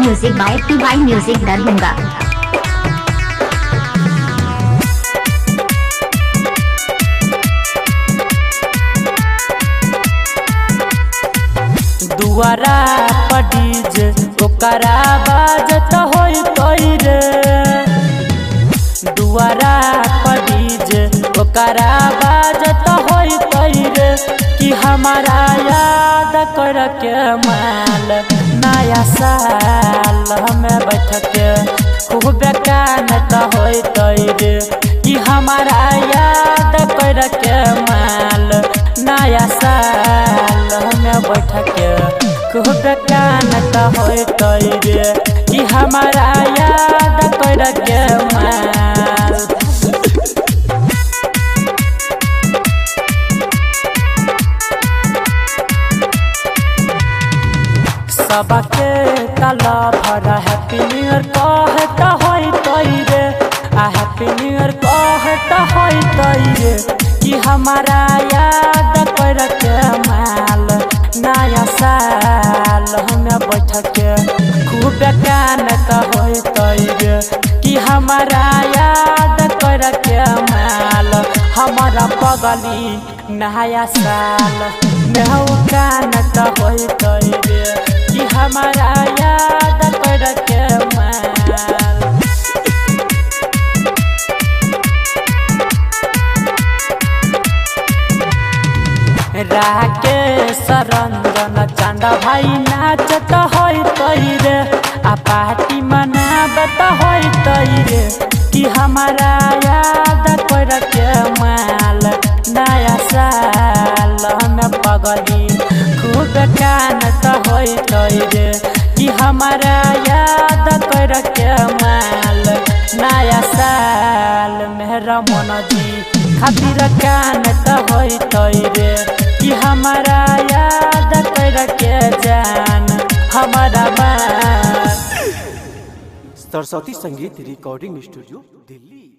Music by Tubai Music Darbhanga। दुआरा पर DJ ओकरा बाजत होई तोई रे। दुआरा पर डीजे ओकरा बाजत होई तोई रे। कि हमारा याद कर के माल नया साल हमें बैठ के खूब कानत होई तोई रे। कि हमारा याद कर के माल नया साल हमें बैठ के खूब कानत होई तोई रे। कि हमारा याद कर के माल सबके तला भरा हैप्पी न्यू ईयर कहत होई तोई रे। हैप्पी न्यू ईयर कहत होई तोई रे। कि हमारा याद कर के माल नया साल हमें बैठ के खूब कानत होई तोई रे। कि हमारा याद कर के माल हमारा बगली नया साल में कानत होई तोई रे। कि हमारा याद कर के माल राकेश रंजन चांदा भाई नाचत होई तोई रे। पार्टी मनावत होई तोई रे। कि हमारा याद कर के माल नया साल हमें पगली खूब कानत होई तोई रे। कि हमारा याद कर के माल नया साल मेरा मन जी खातिर कानत होई तोई रे। कि हमारा याद कर के जान हमारा मान। सरस्वती संगीत रिकॉर्डिंग स्टूडियो दिल्ली।